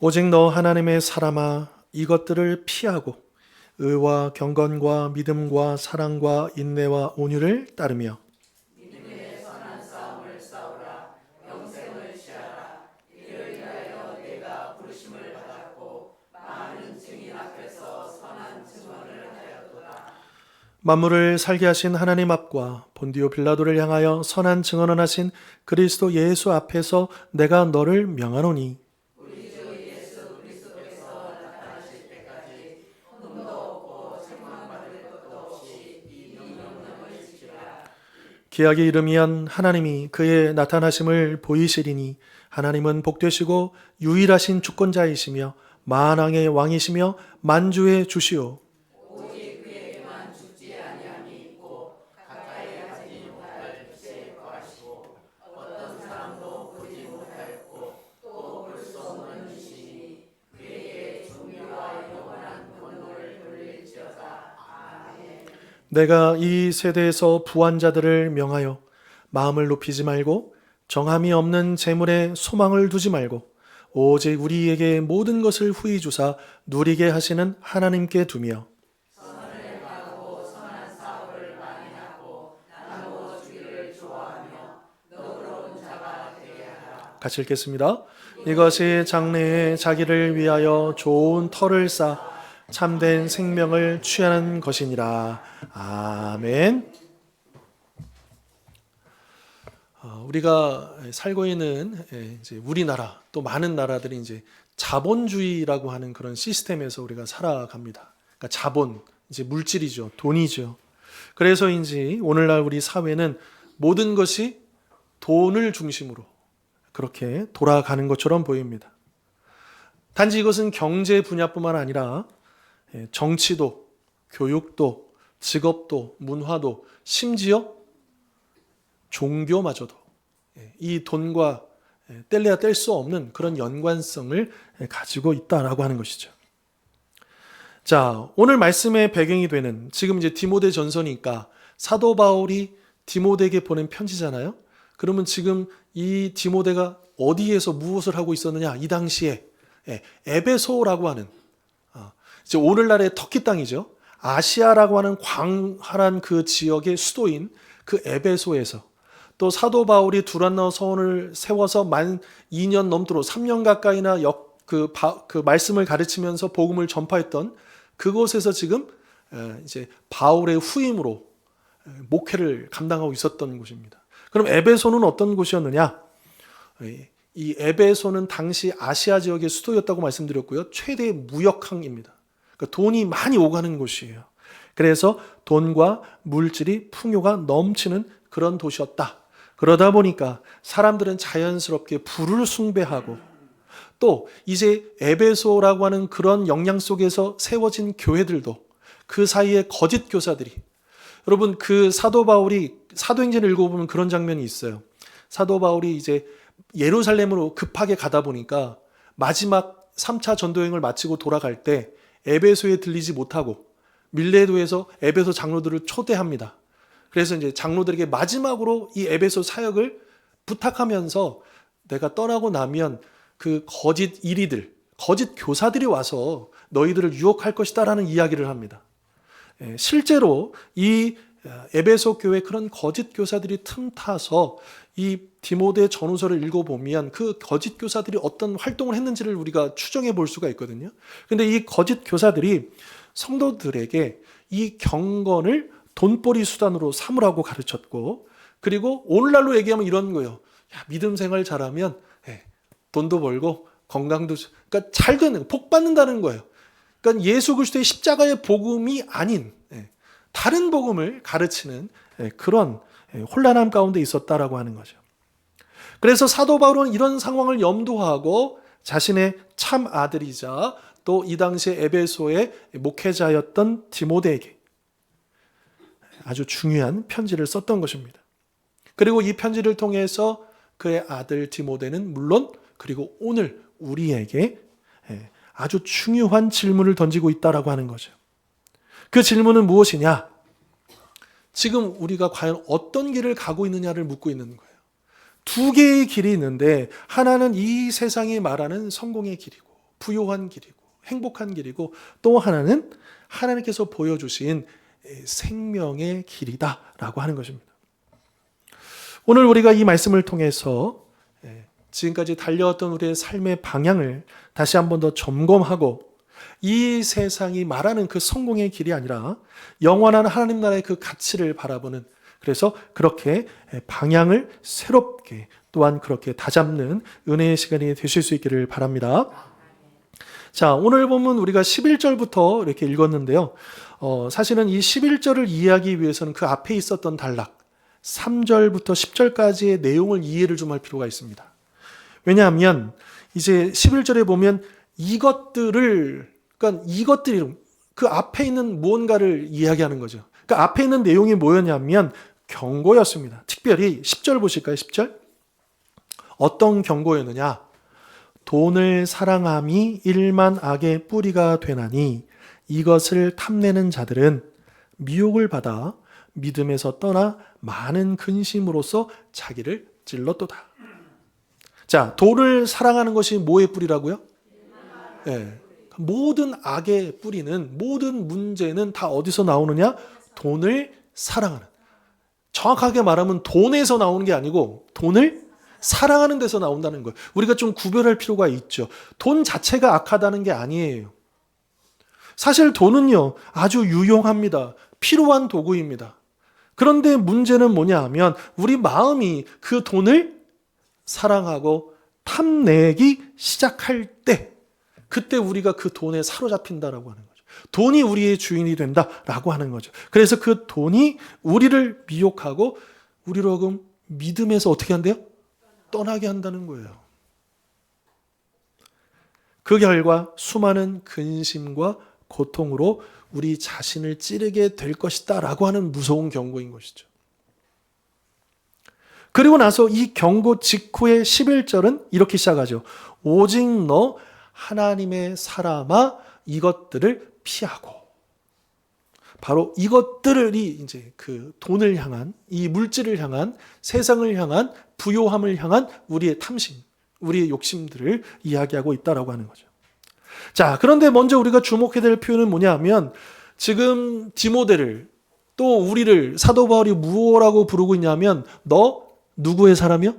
오직 너 하나님의 사람아 이것들을 피하고 의와 경건과 믿음과 사랑과 인내와 온유를 따르며 만물을 살게 하신 하나님 앞과 본디오 빌라도를 향하여 선한 증언을 하신 그리스도 예수 앞에서 내가 너를 명하노니 기약이 이르면 하나님이 그의 나타나심을 보이시리니 하나님은 복되시고 유일하신 주권자이시며 만왕의 왕이시며 만주의 주시오. 내가 이 세대에서 부한 자들을 명하여 마음을 높이지 말고 정함이 없는 재물에 소망을 두지 말고 오직 우리에게 모든 것을 후히 주사 누리게 하시는 하나님께 두며 같이 읽겠습니다. 이것이 장래에 자기를 위하여 좋은 터를 쌓아 참된 생명을 취하는 것이니라. 아멘. 우리가 살고 있는 이제 우리나라 또 많은 나라들이 이제 자본주의라고 하는 그런 시스템에서 우리가 살아갑니다. 그러니까 자본, 이제 물질이죠, 돈이죠. 그래서인지 오늘날 우리 사회는 모든 것이 돈을 중심으로 그렇게 돌아가는 것처럼 보입니다. 단지 이것은 경제 분야뿐만 아니라 정치도, 교육도, 직업도, 문화도, 심지어 종교마저도 이 돈과 뗄래야 뗄 수 없는 그런 연관성을 가지고 있다라고 하는 것이죠. 자, 오늘 말씀의 배경이 되는 지금 이제 디모데 전서니까 사도 바울이 디모데에게 보낸 편지잖아요. 그러면 지금 이 디모데가 어디에서 무엇을 하고 있었느냐? 이 당시에 에베소라고 하는 이제 오늘날의 터키 땅이죠. 아시아라고 하는 광활한 그 지역의 수도인 그 에베소에서 또 사도 바울이 두란노 서원을 세워서 만 2년 넘도록 3년 가까이나 그 말씀을 가르치면서 복음을 전파했던 그곳에서 지금 이제 바울의 후임으로 목회를 감당하고 있었던 곳입니다. 그럼 에베소는 어떤 곳이었느냐? 이 에베소는 당시 아시아 지역의 수도였다고 말씀드렸고요. 최대 무역항입니다. 그러니까 돈이 많이 오가는 곳이에요. 그래서 돈과 물질이 풍요가 넘치는 그런 도시였다. 그러다 보니까 사람들은 자연스럽게 부를 숭배하고 또 이제 에베소라고 하는 그런 영향 속에서 세워진 교회들도 그 사이에 거짓 교사들이 여러분 그 사도 바울이 사도행전을 읽어보면 그런 장면이 있어요. 사도 바울이 이제 예루살렘으로 급하게 가다 보니까 마지막 3차 전도여행을 마치고 돌아갈 때 에베소에 들리지 못하고 밀레도에서 에베소 장로들을 초대합니다. 그래서 이제 장로들에게 마지막으로 이 에베소 사역을 부탁하면서 내가 떠나고 나면 그 거짓 이리들, 거짓 교사들이 와서 너희들을 유혹할 것이다라는 이야기를 합니다. 실제로 이 에베소 교회 그런 거짓 교사들이 틈타서 이 디모데 전후서를 읽어보면 그 거짓 교사들이 어떤 활동을 했는지를 우리가 추정해 볼 수가 있거든요. 근데 이 거짓 교사들이 성도들에게 이 경건을 돈벌이 수단으로 삼으라고 가르쳤고 그리고 오늘날로 얘기하면 이런 거예요. 야, 믿음 생활 잘하면 돈도 벌고 건강도 그러니까 잘 되는 복 받는다는 거예요. 그러니까 예수 그리스도의 십자가의 복음이 아닌 다른 복음을 가르치는 그런 혼란함 가운데 있었다라고 하는 거죠. 그래서 사도 바울은 이런 상황을 염두하고 자신의 참 아들이자 또 이 당시에 에베소의 목회자였던 디모데에게 아주 중요한 편지를 썼던 것입니다. 그리고 이 편지를 통해서 그의 아들 디모데는 물론 그리고 오늘 우리에게 아주 중요한 질문을 던지고 있다라고 하는 거죠. 그 질문은 무엇이냐? 지금 우리가 과연 어떤 길을 가고 있느냐를 묻고 있는 거예요. 두 개의 길이 있는데 하나는 이 세상이 말하는 성공의 길이고 부요한 길이고 행복한 길이고 또 하나는 하나님께서 보여주신 생명의 길이다라고 하는 것입니다. 오늘 우리가 이 말씀을 통해서 지금까지 달려왔던 우리의 삶의 방향을 다시 한 번 더 점검하고 이 세상이 말하는 그 성공의 길이 아니라 영원한 하나님 나라의 그 가치를 바라보는, 그래서 그렇게 방향을 새롭게 또한 그렇게 다잡는 은혜의 시간이 되실 수 있기를 바랍니다. 자, 오늘 보면 우리가 11절부터 이렇게 읽었는데요. 사실은 이 11절을 이해하기 위해서는 그 앞에 있었던 단락 3절부터 10절까지의 내용을 이해를 좀 할 필요가 있습니다. 왜냐하면 이제 11절에 보면 그러니까 이것들이 그 앞에 있는 무언가를 이야기하는 거죠. 그 앞에 있는 내용이 뭐였냐면 경고였습니다. 특별히 10절 보실까요? 10절. 어떤 경고였느냐? 돈을 사랑함이 일만 악의 뿌리가 되나니 이것을 탐내는 자들은 미혹을 받아 믿음에서 떠나 많은 근심으로써 자기를 찔렀도다. 자, 돈을 사랑하는 것이 뭐의 뿌리라고요? 네. 모든 악의 뿌리는, 모든 문제는 다 어디서 나오느냐? 돈을 사랑하는. 정확하게 말하면 돈에서 나오는 게 아니고 돈을 사랑하는 데서 나온다는 거예요. 우리가 좀 구별할 필요가 있죠. 돈 자체가 악하다는 게 아니에요. 사실 돈은요, 아주 유용합니다. 필요한 도구입니다. 그런데 문제는 뭐냐 하면 우리 마음이 그 돈을 사랑하고 탐내기 시작할 때, 그때 우리가 그 돈에 사로잡힌다라고 하는 거죠. 돈이 우리의 주인이 된다라고 하는 거죠. 그래서 그 돈이 우리를 미혹하고 우리로 하여금 믿음에서 어떻게 한대요? 떠나게 한다는 거예요. 그 결과 수많은 근심과 고통으로 우리 자신을 찌르게 될 것이다 라고 하는 무서운 경고인 것이죠. 그리고 나서 이 경고 직후의 11절은 이렇게 시작하죠. 오직 너 하나님의 사람아 이것들을 피하고. 바로 이것들이 이제 그 돈을 향한, 이 물질을 향한, 세상을 향한, 부요함을 향한 우리의 탐심, 우리의 욕심들을 이야기하고 있다라고 하는 거죠. 자, 그런데 먼저 우리가 주목해야 될 표현은 뭐냐면 지금 디모데를 또 우리를 사도 바울이 무엇라고 부르고 있냐면 너 누구의 사람이요?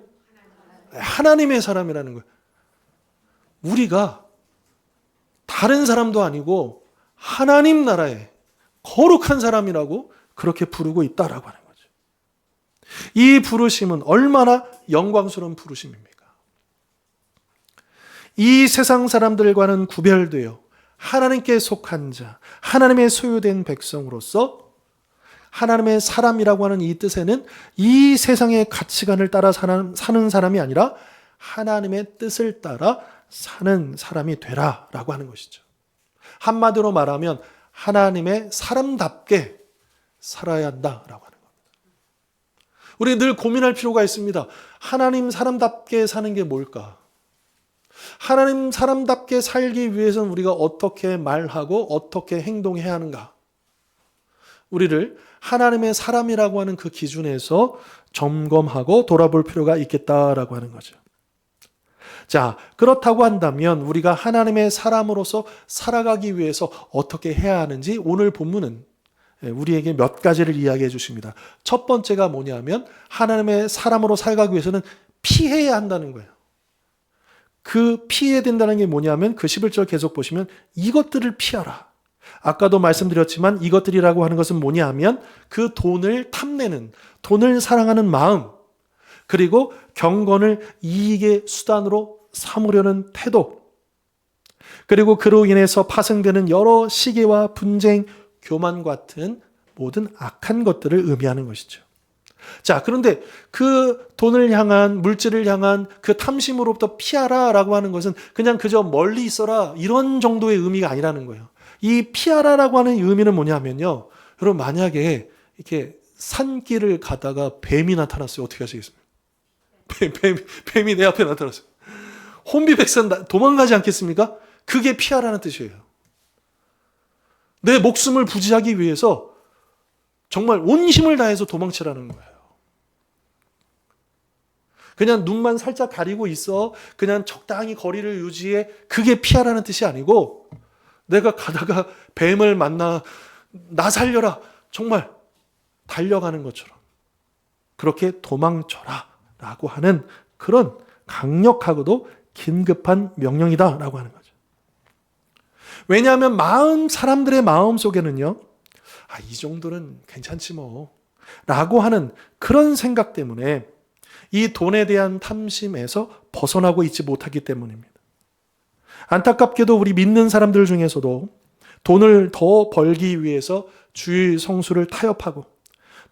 하나님의 사람이라는 거예요. 우리가 다른 사람도 아니고 하나님 나라의 거룩한 사람이라고 그렇게 부르고 있다라고 하는 거죠. 이 부르심은 얼마나 영광스러운 부르심입니까? 이 세상 사람들과는 구별되어 하나님께 속한 자, 하나님의 소유된 백성으로서 하나님의 사람이라고 하는 이 뜻에는 이 세상의 가치관을 따라 사는 사람이 아니라 하나님의 뜻을 따라 사는 사람이 되라라고 하는 것이죠. 한마디로 말하면 하나님의 사람답게 살아야 한다라고 하는 겁니다. 우리 늘 고민할 필요가 있습니다. 하나님 사람답게 사는 게 뭘까? 하나님 사람답게 살기 위해서는 우리가 어떻게 말하고 어떻게 행동해야 하는가? 우리를 하나님의 사람이라고 하는 그 기준에서 점검하고 돌아볼 필요가 있겠다라고 하는 거죠. 자, 그렇다고 한다면 우리가 하나님의 사람으로서 살아가기 위해서 어떻게 해야 하는지 오늘 본문은 우리에게 몇 가지를 이야기해 주십니다. 첫 번째가 뭐냐면 하나님의 사람으로 살아가기 위해서는 피해야 한다는 거예요. 그 피해야 된다는 게 뭐냐면 그 11절 계속 보시면 이것들을 피하라. 아까도 말씀드렸지만 이것들이라고 하는 것은 뭐냐 하면 그 돈을 탐내는, 돈을 사랑하는 마음, 그리고 경건을 이익의 수단으로 삼으려는 태도, 그리고 그로 인해서 파생되는 여러 시기와 분쟁, 교만 같은 모든 악한 것들을 의미하는 것이죠. 자, 그런데 그 돈을 향한, 물질을 향한 그 탐심으로부터 피하라라고 하는 것은 그냥 그저 멀리 있어라 이런 정도의 의미가 아니라는 거예요. 이 피하라라고 하는 의미는 뭐냐면요. 여러분 만약에 이렇게 산길을 가다가 뱀이 나타났어요. 어떻게 하시겠습니까? 뱀이 내 앞에 나타났어요. 혼비백산 도망가지 않겠습니까? 그게 피하라는 뜻이에요. 내 목숨을 부지하기 위해서 정말 온 힘을 다해서 도망치라는 거예요. 그냥 눈만 살짝 가리고 있어. 그냥 적당히 거리를 유지해. 그게 피하라는 뜻이 아니고 내가 가다가 뱀을 만나 나 살려라. 정말 달려가는 것처럼 그렇게 도망쳐라 라고 하는 그런 강력하고도 긴급한 명령이다 라고 하는 거죠. 왜냐하면 사람들의 마음 속에는요, 이 정도는 괜찮지 뭐 라고 하는 그런 생각 때문에 이 돈에 대한 탐심에서 벗어나고 있지 못하기 때문입니다. 안타깝게도 우리 믿는 사람들 중에서도 돈을 더 벌기 위해서 주의 성수를 타협하고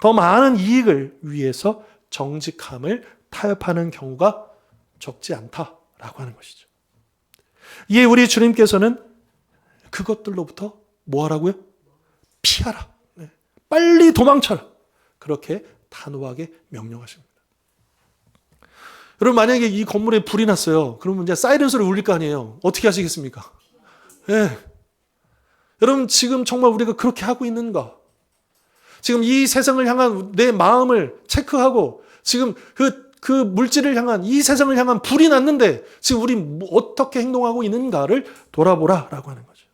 더 많은 이익을 위해서 정직함을 타협하는 경우가 적지 않다라고 하는 것이죠. 이에 우리 주님께서는 그것들로부터 뭐 하라고요? 피하라. 빨리 도망쳐라. 그렇게 단호하게 명령하십니다. 여러분, 만약에 이 건물에 불이 났어요. 그러면 이제 사이렌 소리 울릴 거 아니에요. 어떻게 하시겠습니까? 여러분, 지금 정말 우리가 그렇게 하고 있는가? 지금 이 세상을 향한 내 마음을 체크하고 지금 그 물질을 향한, 이 세상을 향한 불이 났는데 지금 우리 어떻게 행동하고 있는가를 돌아보라라고 하는 거죠.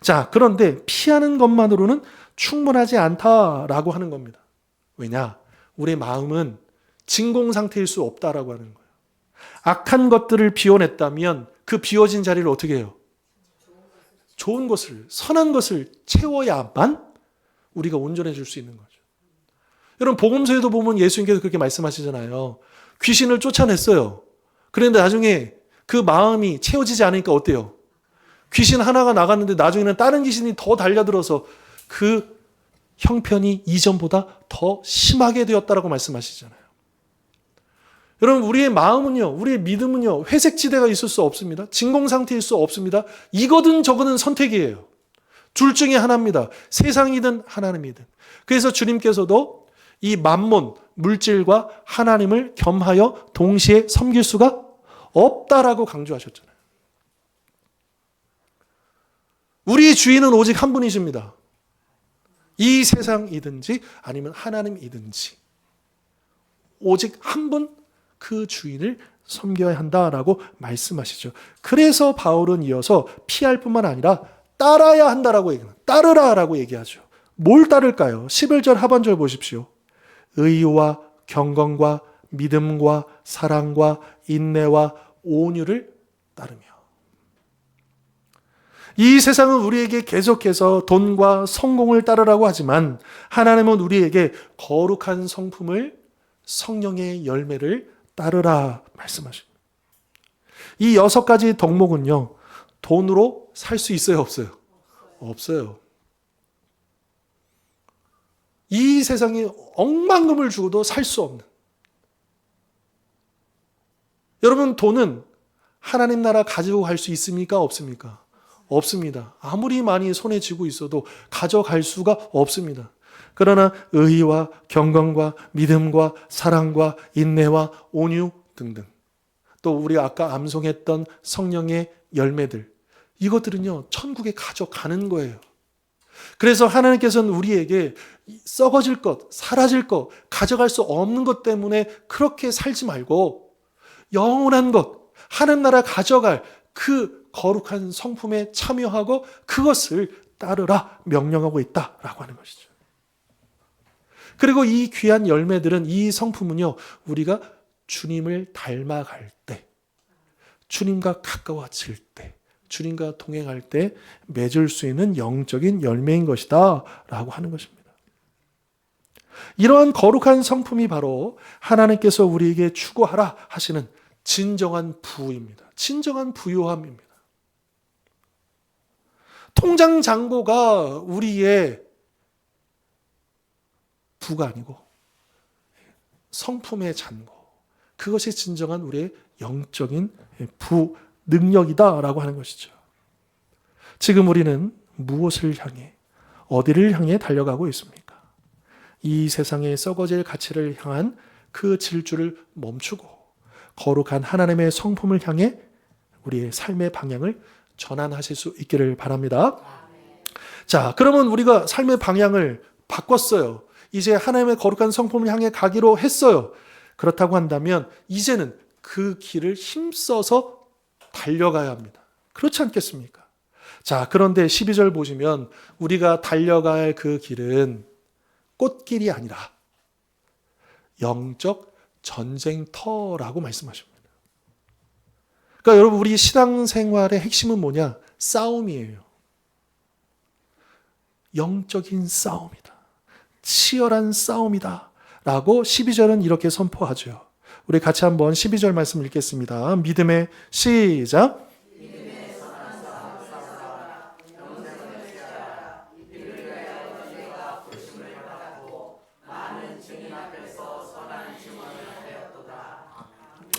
자, 그런데 피하는 것만으로는 충분하지 않다라고 하는 겁니다. 왜냐? 우리의 마음은 진공 상태일 수 없다라고 하는 거예요. 악한 것들을 비워냈다면 그 비워진 자리를 어떻게 해요? 좋은 것을, 선한 것을 채워야만 우리가 온전해질 수 있는 거죠. 여러분, 복음서에도 보면 예수님께서 그렇게 말씀하시잖아요. 귀신을 쫓아냈어요. 그런데 나중에 그 마음이 채워지지 않으니까 어때요? 귀신 하나가 나갔는데 나중에는 다른 귀신이 더 달려들어서 그 형편이 이전보다 더 심하게 되었다라고 말씀하시잖아요. 여러분, 우리의 마음은요, 우리의 믿음은요, 회색지대가 있을 수 없습니다. 진공상태일 수 없습니다. 이거든 저거든 선택이에요. 둘 중에 하나입니다. 세상이든 하나님이든. 그래서 주님께서도 이 만몬, 물질과 하나님을 겸하여 동시에 섬길 수가 없다라고 강조하셨잖아요. 우리 주인은 오직 한 분이십니다. 이 세상이든지 아니면 하나님이든지 오직 한 분 그 주인을 섬겨야 한다라고 말씀하시죠. 그래서 바울은 이어서 피할 뿐만 아니라 따라야 한다라고 얘기합니다. 따르라라고 얘기하죠. 뭘 따를까요? 11절 하반절 보십시오. 의와 경건과 믿음과 사랑과 인내와 온유를 따르며. 이 세상은 우리에게 계속해서 돈과 성공을 따르라고 하지만 하나님은 우리에게 거룩한 성품을, 성령의 열매를 따르라 말씀하십니다. 이 6가지 덕목은요, 돈으로 살 수 있어요, 없어요? 없어요. 이 세상에 억만금을 주고도 살 수 없는. 여러분, 돈은 하나님 나라 가지고 갈 수 있습니까? 없습니까? 없습니다. 아무리 많이 손에 쥐고 있어도 가져갈 수가 없습니다. 그러나 의와 경건과 믿음과 사랑과 인내와 온유 등등, 또 우리가 아까 암송했던 성령의 열매들, 이것들은요, 천국에 가져가는 거예요. 그래서 하나님께서는 우리에게 썩어질 것, 사라질 것, 가져갈 수 없는 것 때문에 그렇게 살지 말고 영원한 것, 하늘 나라 가져갈 그 거룩한 성품에 참여하고 그것을 따르라 명령하고 있다라고 하는 것이죠. 그리고 이 귀한 열매들은, 이 성품은요, 우리가 주님을 닮아갈 때, 주님과 가까워질 때, 주님과 동행할 때 맺을 수 있는 영적인 열매인 것이다 라고 하는 것입니다. 이러한 거룩한 성품이 바로 하나님께서 우리에게 추구하라 하시는 진정한 부입니다. 진정한 부요함입니다. 통장 잔고가 우리의 부가 아니고 성품의 잔고, 그것이 진정한 우리의 영적인 부 능력이다라고 하는 것이죠. 지금 우리는 무엇을 향해, 어디를 향해 달려가고 있습니까? 이 세상의 썩어질 가치를 향한 그 질주를 멈추고 거룩한 하나님의 성품을 향해 우리의 삶의 방향을 전환하실 수 있기를 바랍니다. 자, 그러면 우리가 삶의 방향을 바꿨어요. 이제 하나님의 거룩한 성품을 향해 가기로 했어요. 그렇다고 한다면 이제는 그 길을 힘써서 달려가야 합니다. 그렇지 않겠습니까? 자, 그런데 12절 보시면 우리가 달려가야 할 그 길은 꽃길이 아니라 영적 전쟁터라고 말씀하십니다. 그러니까 여러분, 우리 신앙생활의 핵심은 뭐냐? 싸움이에요. 영적인 싸움이다. 치열한 싸움이다. 라고 12절은 이렇게 선포하죠. 우리 같이 한번 12절 말씀 읽겠습니다. 믿음의 시작.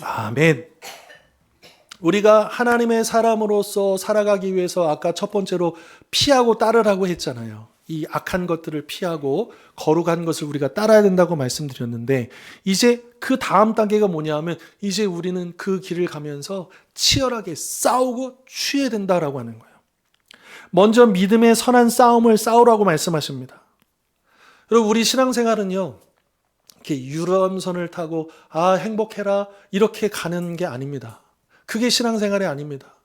아멘. 우리가 하나님의 사람으로서 살아가기 위해서 아까 첫 번째로 피하고 따르라고 했잖아요. 이 악한 것들을 피하고 거룩한 것을 우리가 따라야 된다고 말씀드렸는데, 이제 그 다음 단계가 뭐냐 하면 이제 우리는 그 길을 가면서 치열하게 싸우고 취해야 된다라고 하는 거예요. 먼저 믿음의 선한 싸움을 싸우라고 말씀하십니다. 여러분, 우리 신앙생활은요, 이렇게 유람선을 타고 행복해라 이렇게 가는 게 아닙니다. 그게 신앙생활이 아닙니다.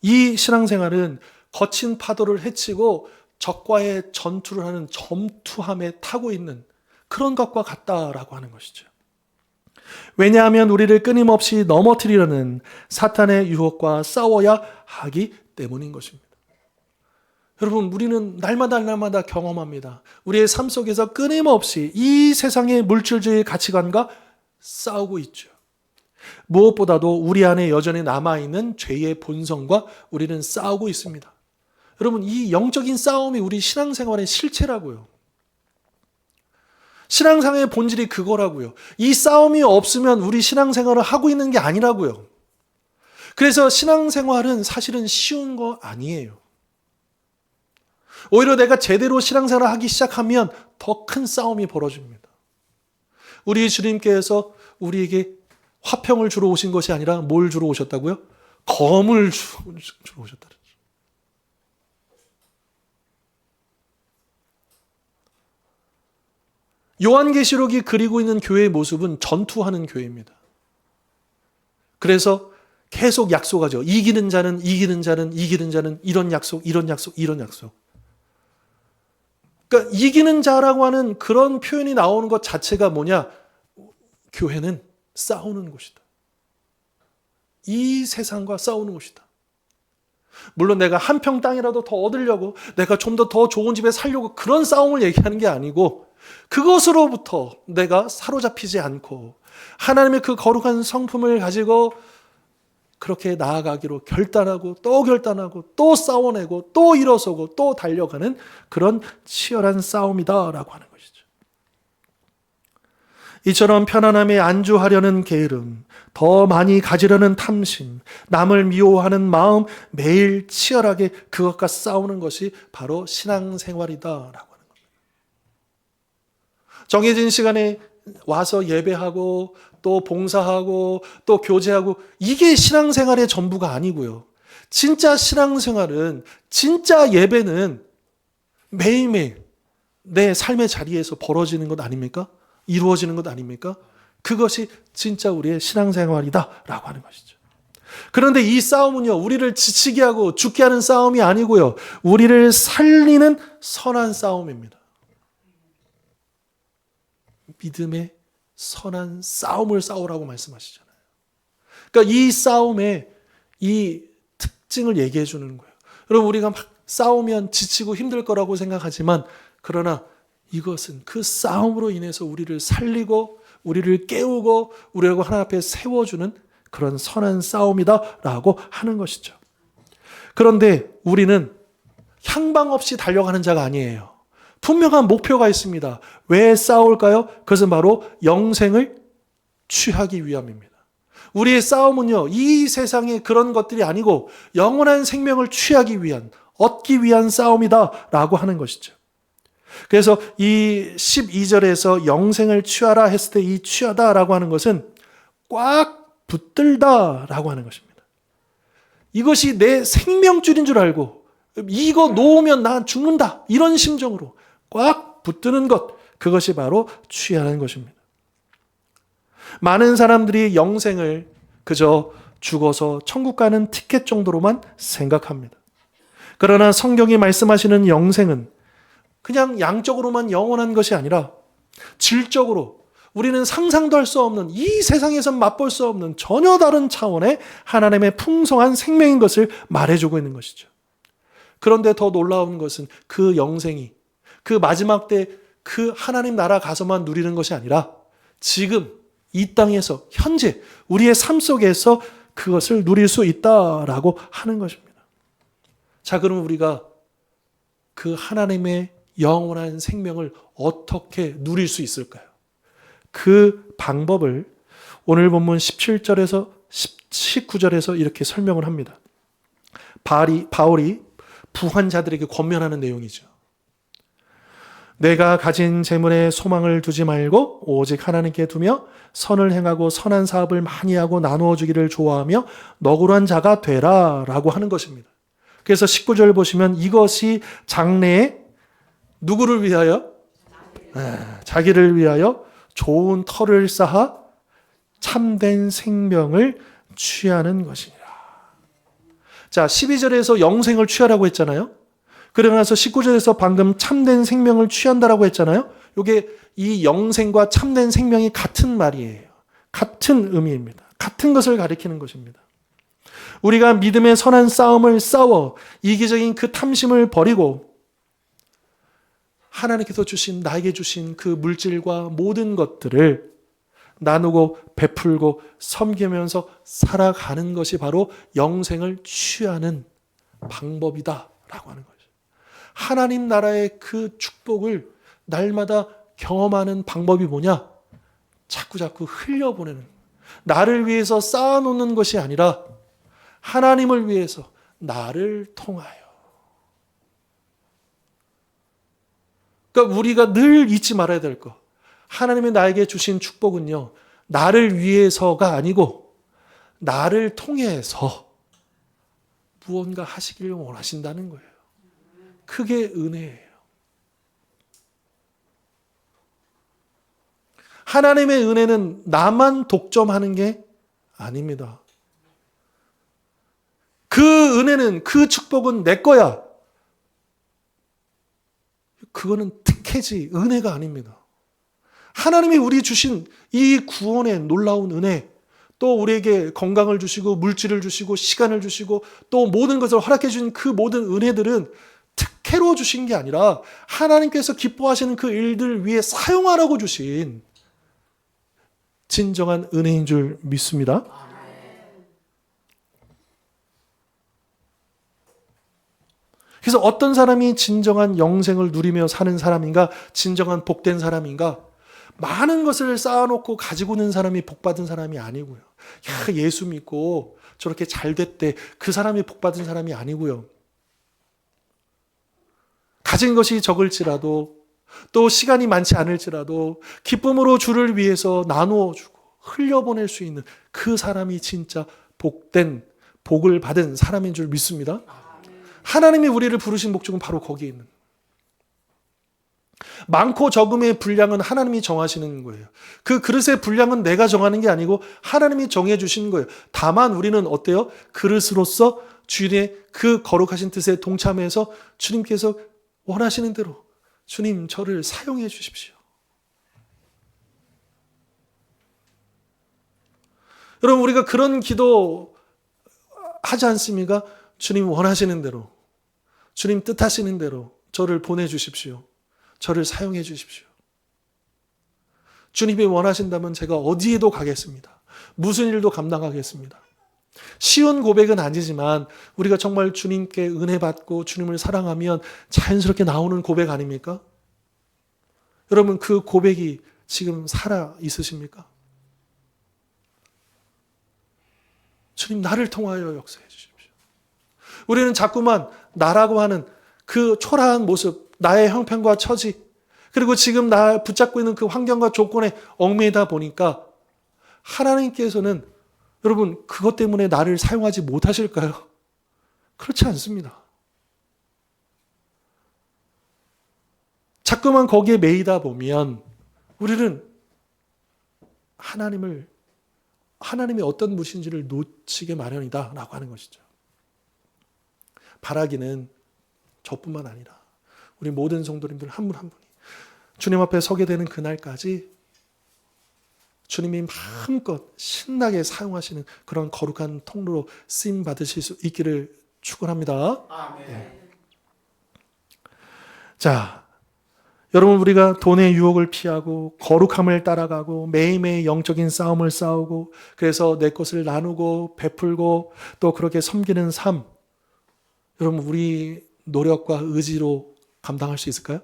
이 신앙생활은 거친 파도를 헤치고 적과의 전투를 하는 점투함에 타고 있는 그런 것과 같다라고 하는 것이죠. 왜냐하면 우리를 끊임없이 넘어뜨리려는 사탄의 유혹과 싸워야 하기 때문인 것입니다. 여러분, 우리는 날마다 경험합니다. 우리의 삶 속에서 끊임없이 이 세상의 물질주의 가치관과 싸우고 있죠. 무엇보다도 우리 안에 여전히 남아있는 죄의 본성과 우리는 싸우고 있습니다. 여러분, 이 영적인 싸움이 우리 신앙생활의 실체라고요. 신앙생활의 본질이 그거라고요. 이 싸움이 없으면 우리 신앙생활을 하고 있는 게 아니라고요. 그래서 신앙생활은 사실은 쉬운 거 아니에요. 오히려 내가 제대로 신앙생활을 하기 시작하면 더 큰 싸움이 벌어집니다. 우리 주님께서 우리에게 화평을 주러 오신 것이 아니라 뭘 주러 오셨다고요? 검을 주러 오셨다. 요한계시록이 그리고 있는 교회의 모습은 전투하는 교회입니다. 그래서 계속 약속하죠. 이기는 자는 이런 약속. 그러니까 이기는 자라고 하는 그런 표현이 나오는 것 자체가 뭐냐? 교회는 싸우는 곳이다. 이 세상과 싸우는 곳이다. 물론 내가 한 평 땅이라도 더 얻으려고, 내가 좀 더 좋은 집에 살려고 그런 싸움을 얘기하는 게 아니고, 그것으로부터 내가 사로잡히지 않고 하나님의 그 거룩한 성품을 가지고 그렇게 나아가기로 결단하고 또 싸워내고 또 일어서고 또 달려가는 그런 치열한 싸움이다라고 하는 것이죠. 이처럼 편안함에 안주하려는 게으름, 더 많이 가지려는 탐심, 남을 미워하는 마음, 매일 치열하게 그것과 싸우는 것이 바로 신앙생활이다라고 하는 겁니다. 정해진 시간에 와서 예배하고 또 봉사하고 또 교제하고, 이게 신앙생활의 전부가 아니고요. 진짜 신앙생활은, 진짜 예배는 매일매일 내 삶의 자리에서 벌어지는 것 아닙니까? 이루어지는 것 아닙니까? 그것이 진짜 우리의 신앙생활이다라고 하는 것이죠. 그런데 이 싸움은요, 우리를 지치게 하고 죽게 하는 싸움이 아니고요, 우리를 살리는 선한 싸움입니다. 믿음의 선한 싸움을 싸우라고 말씀하시잖아요. 그러니까 이 싸움의 이 특징을 얘기해 주는 거예요. 여러분, 우리가 막 싸우면 지치고 힘들 거라고 생각하지만, 그러나 이것은 그 싸움으로 인해서 우리를 살리고 우리를 깨우고 우리를 하나님 앞에 세워주는 그런 선한 싸움이다라고 하는 것이죠. 그런데 우리는 향방 없이 달려가는 자가 아니에요. 분명한 목표가 있습니다. 왜 싸울까요? 그것은 바로 영생을 취하기 위함입니다. 우리의 싸움은요, 이 세상의 그런 것들이 아니고 영원한 생명을 취하기 위한, 얻기 위한 싸움이다라고 하는 것이죠. 그래서 이 12절에서 영생을 취하라 했을 때 이 취하다라고 하는 것은 꽉 붙들다라고 하는 것입니다. 이것이 내 생명줄인 줄 알고 이거 놓으면 난 죽는다, 이런 심정으로 꽉 붙드는 것, 그것이 바로 취하는 것입니다. 많은 사람들이 영생을 그저 죽어서 천국 가는 티켓 정도로만 생각합니다. 그러나 성경이 말씀하시는 영생은 그냥 양적으로만 영원한 것이 아니라 질적으로 우리는 상상도 할 수 없는, 이 세상에서 맛볼 수 없는 전혀 다른 차원의 하나님의 풍성한 생명인 것을 말해주고 있는 것이죠. 그런데 더 놀라운 것은 그 영생이 그 마지막 때 그 하나님 나라 가서만 누리는 것이 아니라 지금 이 땅에서 현재 우리의 삶 속에서 그것을 누릴 수 있다라고 하는 것입니다. 자, 그럼 우리가 그 하나님의 영원한 생명을 어떻게 누릴 수 있을까요? 그 방법을 오늘 본문 17절에서 19절에서 이렇게 설명을 합니다. 바울이 부한 자들에게 권면하는 내용이죠. 내가 가진 재물에 소망을 두지 말고 오직 하나님께 두며 선을 행하고 선한 사업을 많이 하고 나누어 주기를 좋아하며 너그러운 자가 되라 라고 하는 것입니다. 그래서 19절 보시면 이것이 장래에 누구를 위하여? 자기를 위하여 좋은 터를 쌓아 참된 생명을 취하는 것이니라. 자, 12절에서 영생을 취하라고 했잖아요. 그러고 나서 19절에서 방금 참된 생명을 취한다라고 했잖아요. 이게 이 영생과 참된 생명이 같은 말이에요. 같은 의미입니다. 같은 것을 가리키는 것입니다. 우리가 믿음의 선한 싸움을 싸워 이기적인 그 탐심을 버리고 하나님께서 주신, 나에게 주신 그 물질과 모든 것들을 나누고 베풀고 섬기면서 살아가는 것이 바로 영생을 취하는 방법이다라고 하는 거죠. 하나님 나라의 그 축복을 날마다 경험하는 방법이 뭐냐? 자꾸 흘려보내는, 나를 위해서 쌓아놓는 것이 아니라 하나님을 위해서 나를 통하여. 그러니까 우리가 늘 잊지 말아야 될 것. 하나님이 나에게 주신 축복은요, 나를 위해서가 아니고 나를 통해서 무언가 하시기를 원하신다는 거예요. 그게 은혜예요. 하나님의 은혜는 나만 독점하는 게 아닙니다. 그 은혜는, 그 축복은 내 거야. 그거는 특혜지 은혜가 아닙니다. 하나님이 우리 주신 이 구원의 놀라운 은혜, 또 우리에게 건강을 주시고 물질을 주시고 시간을 주시고 또 모든 것을 허락해 주신 그 모든 은혜들은 특혜로 주신 게 아니라 하나님께서 기뻐하시는 그 일들 위해 사용하라고 주신 진정한 은혜인 줄 믿습니다. 그래서 어떤 사람이 진정한 영생을 누리며 사는 사람인가, 진정한 복된 사람인가? 많은 것을 쌓아놓고 가지고 있는 사람이 복받은 사람이 아니고요. 야, 예수 믿고 저렇게 잘 됐대. 그 사람이 복받은 사람이 아니고요. 가진 것이 적을지라도 또 시간이 많지 않을지라도 기쁨으로 주를 위해서 나누어 주고 흘려보낼 수 있는 그 사람이 진짜 복된, 복을 받은 사람인 줄 믿습니다. 하나님이 우리를 부르신 목적은 바로 거기에 있는, 많고 적음의 분량은 하나님이 정하시는 거예요. 그 그릇의 분량은 내가 정하는 게 아니고 하나님이 정해 주시는 거예요. 다만 우리는 어때요? 그릇으로서 주님의 그 거룩하신 뜻에 동참해서 주님께서 원하시는 대로 주님 저를 사용해 주십시오. 여러분, 우리가 그런 기도 하지 않습니까? 주님 원하시는 대로, 주님 뜻하시는 대로 저를 보내주십시오. 저를 사용해 주십시오. 주님이 원하신다면 제가 어디에도 가겠습니다. 무슨 일도 감당하겠습니다. 쉬운 고백은 아니지만 우리가 정말 주님께 은혜 받고 주님을 사랑하면 자연스럽게 나오는 고백 아닙니까? 여러분, 그 고백이 지금 살아 있으십니까? 주님 나를 통하여 역사해 주십시오. 우리는 자꾸만 나라고 하는 그 초라한 모습, 나의 형편과 처지, 그리고 지금 나 붙잡고 있는 그 환경과 조건에 얽매이다 보니까 하나님께서는 여러분 그것 때문에 나를 사용하지 못하실까요? 그렇지 않습니다. 자꾸만 거기에 매이다 보면 우리는 하나님의 어떤 분이신지를 놓치게 마련이다라고 하는 것이죠. 바라기는 저뿐만 아니라 우리 모든 성도님들 한 분 한 분이 주님 앞에 서게 되는 그날까지 주님이 마음껏 신나게 사용하시는 그런 거룩한 통로로 쓰임 받으실 수 있기를 축원합니다. 네. 자, 여러분, 우리가 돈의 유혹을 피하고 거룩함을 따라가고 매일매일 영적인 싸움을 싸우고 그래서 내 것을 나누고 베풀고 또 그렇게 섬기는 삶, 여러분, 우리 노력과 의지로 감당할 수 있을까요?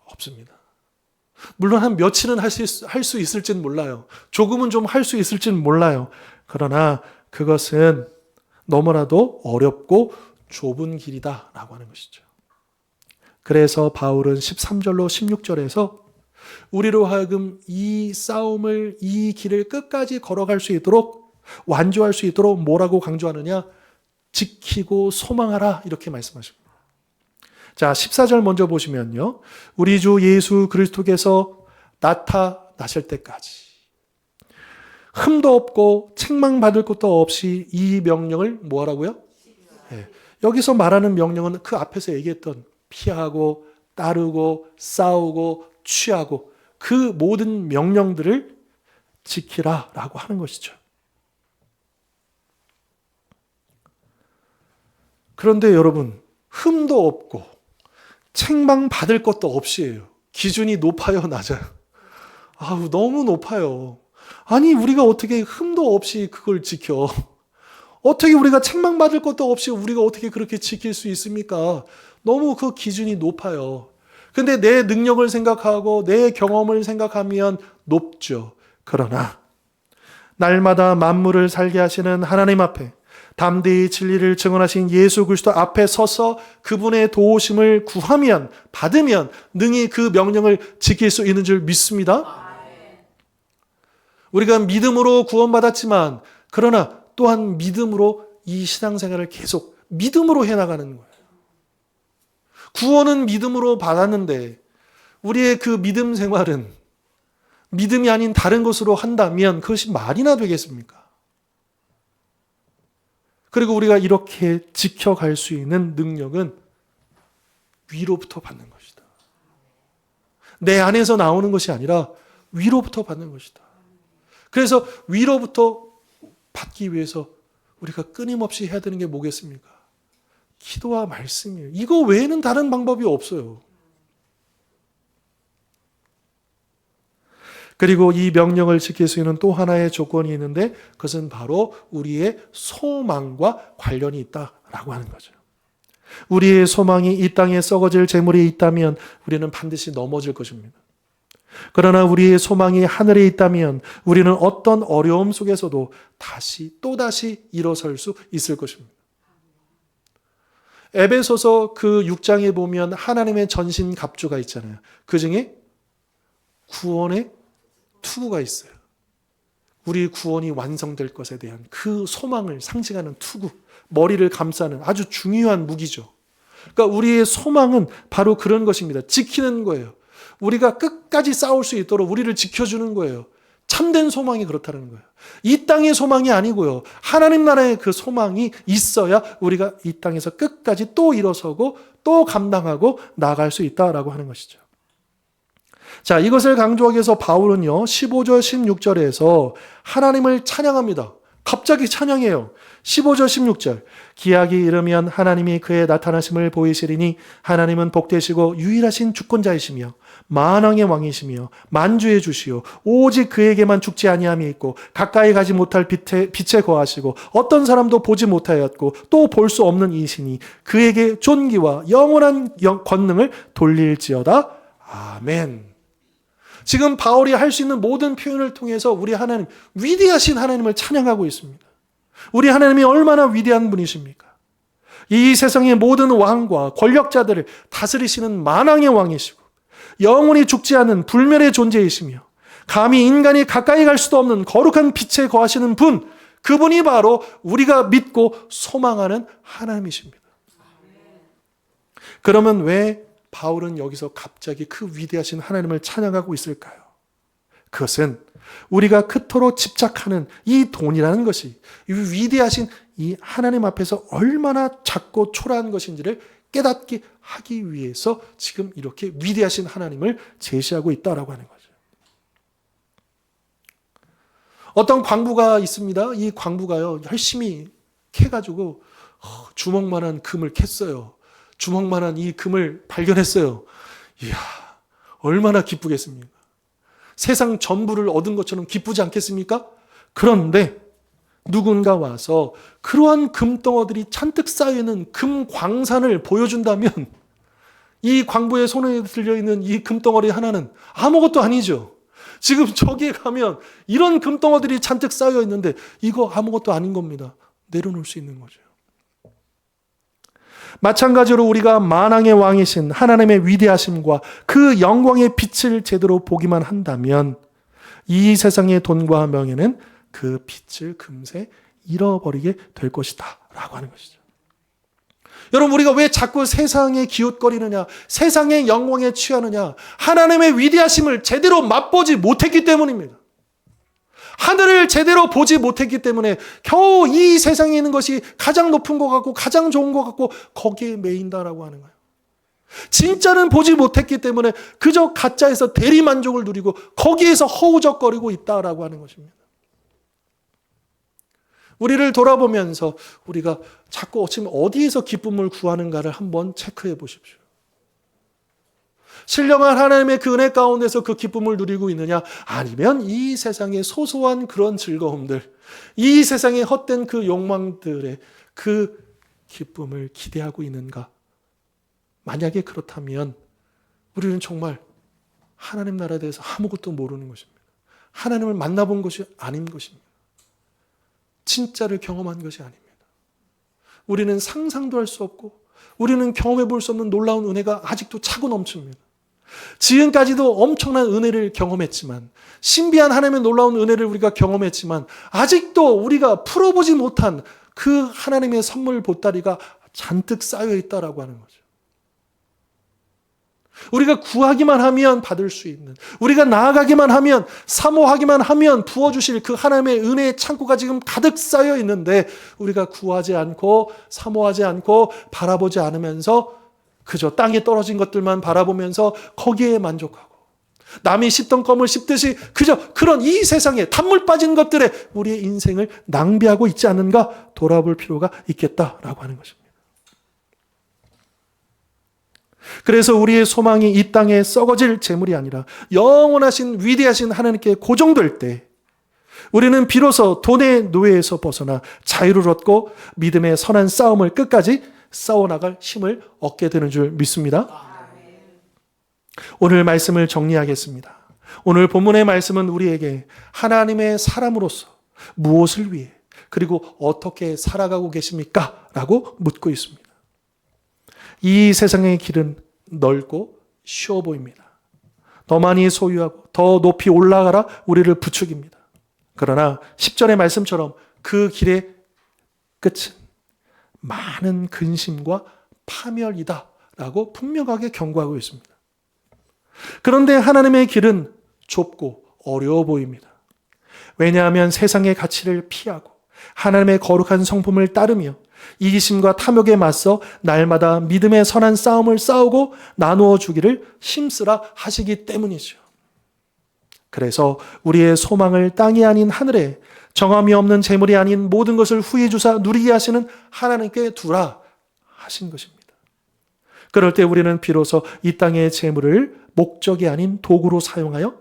없습니다. 물론 한 며칠은 할 수 있을지는 몰라요. 조금은 좀 할 수 있을지는 몰라요. 그러나 그것은 너무나도 어렵고 좁은 길이다라고 하는 것이죠. 그래서 바울은 13절로 16절에서 우리로 하여금 이 싸움을, 이 길을 끝까지 걸어갈 수 있도록, 완주할 수 있도록 뭐라고 강조하느냐? 지키고 소망하라, 이렇게 말씀하십니다. 자, 14절 먼저 보시면요. 우리 주 예수 그리스도께서 나타나실 때까지 흠도 없고 책망받을 것도 없이 이 명령을 뭐하라고요? 네. 여기서 말하는 명령은 그 앞에서 얘기했던 피하고 따르고 싸우고 취하고 그 모든 명령들을 지키라라고 하는 것이죠. 그런데 여러분, 흠도 없고 책망받을 것도 없이예요. 기준이 높아요, 낮아요? 아우, 너무 높아요. 아니, 우리가 어떻게 흠도 없이 그걸 지켜? 어떻게 우리가 책망받을 것도 없이 우리가 어떻게 그렇게 지킬 수 있습니까? 너무 그 기준이 높아요. 근데 내 능력을 생각하고 내 경험을 생각하면 높죠. 그러나 날마다 만물을 살게 하시는 하나님 앞에 담대히 진리를 증언하신 예수 그리스도 앞에 서서 그분의 도우심을 구하면, 받으면 능히 그 명령을 지킬 수 있는 줄 믿습니다. 우리가 믿음으로 구원받았지만 그러나 또한 믿음으로 이 신앙생활을 계속 믿음으로 해나가는 거예요. 구원은 믿음으로 받았는데 우리의 그 믿음 생활은 믿음이 아닌 다른 것으로 한다면 그것이 말이나 되겠습니까? 그리고 우리가 이렇게 지켜갈 수 있는 능력은 위로부터 받는 것이다. 내 안에서 나오는 것이 아니라 위로부터 받는 것이다. 그래서 위로부터 받기 위해서 우리가 끊임없이 해야 되는 게 뭐겠습니까? 기도와 말씀이에요. 이거 외에는 다른 방법이 없어요. 그리고 이 명령을 지킬 수 있는 또 하나의 조건이 있는데 그것은 바로 우리의 소망과 관련이 있다라고 하는 거죠. 우리의 소망이 이 땅에 썩어질 재물이 있다면 우리는 반드시 넘어질 것입니다. 그러나 우리의 소망이 하늘에 있다면 우리는 어떤 어려움 속에서도 또다시 일어설 수 있을 것입니다. 에베소서 그 6장에 보면 하나님의 전신갑주가 있잖아요. 그 중에 구원의 투구가 있어요. 우리 구원이 완성될 것에 대한 그 소망을 상징하는 투구, 머리를 감싸는 아주 중요한 무기죠. 그러니까 우리의 소망은 바로 그런 것입니다. 지키는 거예요. 우리가 끝까지 싸울 수 있도록 우리를 지켜주는 거예요. 참된 소망이 그렇다는 거예요. 이 땅의 소망이 아니고요. 하나님 나라의 그 소망이 있어야 우리가 이 땅에서 끝까지 또 일어서고 또 감당하고 나아갈 수 있다라고 하는 것이죠. 자, 이것을 강조하기 위해서 바울은요, 15절, 16절에서 하나님을 찬양합니다. 갑자기 찬양해요. 15절, 16절. 기약이 이르면 하나님이 그의 나타나심을 보이시리니 하나님은 복되시고 유일하신 주권자이시며 만왕의 왕이시며 만주의 주시오. 오직 그에게만 죽지 아니함이 있고 가까이 가지 못할 빛에 거하시고 어떤 사람도 보지 못하였고 또 볼 수 없는 이시니 그에게 존귀와 영원한 권능을 돌릴지어다. 아멘. 지금 바울이 할 수 있는 모든 표현을 통해서 우리 하나님, 위대하신 하나님을 찬양하고 있습니다. 우리 하나님이 얼마나 위대한 분이십니까? 이 세상의 모든 왕과 권력자들을 다스리시는 만왕의 왕이시고 영원히 죽지 않는 불멸의 존재이시며 감히 인간이 가까이 갈 수도 없는 거룩한 빛에 거하시는 분, 그분이 바로 우리가 믿고 소망하는 하나님이십니다. 그러면 왜 바울은 여기서 갑자기 그 위대하신 하나님을 찬양하고 있을까요? 그것은 우리가 그토록 집착하는 이 돈이라는 것이 이 위대하신 이 하나님 앞에서 얼마나 작고 초라한 것인지를 깨닫게 하기 위해서 지금 이렇게 위대하신 하나님을 제시하고 있다라고 하는 거죠. 어떤 광부가 있습니다. 이 광부가요, 열심히 캐가지고 주먹만한 금을 캤어요. 주먹만한 이 금을 발견했어요. 이야, 얼마나 기쁘겠습니까? 세상 전부를 얻은 것처럼 기쁘지 않겠습니까? 그런데 누군가 와서 그러한 금덩어들이 잔뜩 쌓여있는 금광산을 보여준다면 이 광부의 손에 들려있는 이 금덩어리 하나는 아무것도 아니죠. 지금 저기에 가면 이런 금덩어들이 잔뜩 쌓여있는데 이거 아무것도 아닌 겁니다. 내려놓을 수 있는 거죠. 마찬가지로 우리가 만왕의 왕이신 하나님의 위대하심과 그 영광의 빛을 제대로 보기만 한다면 이 세상의 돈과 명예는 그 빛을 금세 잃어버리게 될 것이다 라고 하는 것이죠. 여러분, 우리가 왜 자꾸 세상에 기웃거리느냐, 세상의 영광에 취하느냐, 하나님의 위대하심을 제대로 맛보지 못했기 때문입니다. 하늘을 제대로 보지 못했기 때문에 겨우 이 세상에 있는 것이 가장 높은 것 같고 가장 좋은 것 같고 거기에 매인다라고 하는 거예요. 진짜는 보지 못했기 때문에 그저 가짜에서 대리만족을 누리고 거기에서 허우적거리고 있다라고 하는 것입니다. 우리를 돌아보면서 우리가 자꾸 지금 어디에서 기쁨을 구하는가를 한번 체크해 보십시오. 신령한 하나님의 그 은혜 가운데서 그 기쁨을 누리고 있느냐, 아니면 이 세상의 소소한 그런 즐거움들, 이 세상의 헛된 그 욕망들의 그 기쁨을 기대하고 있는가? 만약에 그렇다면 우리는 정말 하나님 나라에 대해서 아무것도 모르는 것입니다. 하나님을 만나본 것이 아닌 것입니다. 진짜를 경험한 것이 아닙니다. 우리는 상상도 할 수 없고 우리는 경험해 볼 수 없는 놀라운 은혜가 아직도 차고 넘칩니다. 지금까지도 엄청난 은혜를 경험했지만, 신비한 하나님의 놀라운 은혜를 우리가 경험했지만 아직도 우리가 풀어보지 못한 그 하나님의 선물 보따리가 잔뜩 쌓여 있다라고 하는 거죠. 우리가 구하기만 하면 받을 수 있는, 우리가 나아가기만 하면, 사모하기만 하면 부어주실 그 하나님의 은혜의 창고가 지금 가득 쌓여 있는데 우리가 구하지 않고 사모하지 않고 바라보지 않으면서 그저 땅에 떨어진 것들만 바라보면서 거기에 만족하고 남이 씹던 껌을 씹듯이 그저 그런 이 세상에 단물 빠진 것들에 우리의 인생을 낭비하고 있지 않은가 돌아볼 필요가 있겠다라고 하는 것입니다. 그래서 우리의 소망이 이 땅에 썩어질 재물이 아니라 영원하신 위대하신 하나님께 고정될 때 우리는 비로소 돈의 노예에서 벗어나 자유를 얻고 믿음의 선한 싸움을 끝까지 싸워나갈 힘을 얻게 되는 줄 믿습니다. 오늘 말씀을 정리하겠습니다. 오늘 본문의 말씀은 우리에게 하나님의 사람으로서 무엇을 위해 그리고 어떻게 살아가고 계십니까? 라고 묻고 있습니다. 이 세상의 길은 넓고 쉬워 보입니다. 더 많이 소유하고 더 높이 올라가라 우리를 부추깁니다. 그러나 10절의 말씀처럼 그 길의 끝은 많은 근심과 파멸이다 라고 분명하게 경고하고 있습니다. 그런데 하나님의 길은 좁고 어려워 보입니다. 왜냐하면 세상의 가치를 피하고 하나님의 거룩한 성품을 따르며 이기심과 탐욕에 맞서 날마다 믿음의 선한 싸움을 싸우고 나누어 주기를 힘쓰라 하시기 때문이죠. 그래서 우리의 소망을 땅이 아닌 하늘에 정함이 없는 재물이 아닌 모든 것을 후히 주사 누리게 하시는 하나님께 두라 하신 것입니다. 그럴 때 우리는 비로소 이 땅의 재물을 목적이 아닌 도구로 사용하여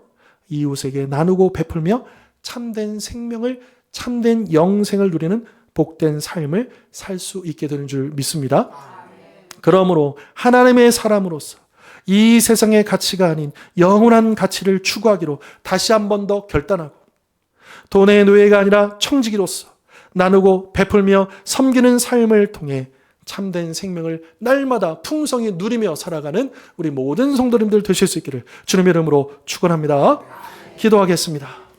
이웃에게 나누고 베풀며 참된 생명을, 참된 영생을 누리는 복된 삶을 살 수 있게 되는 줄 믿습니다. 그러므로 하나님의 사람으로서 이 세상의 가치가 아닌 영원한 가치를 추구하기로 다시 한 번 더 결단하고 돈의 노예가 아니라 청지기로서 나누고 베풀며 섬기는 삶을 통해 참된 생명을 날마다 풍성히 누리며 살아가는 우리 모든 성도님들 되실 수 있기를 주님의 이름으로 축원합니다. 기도하겠습니다.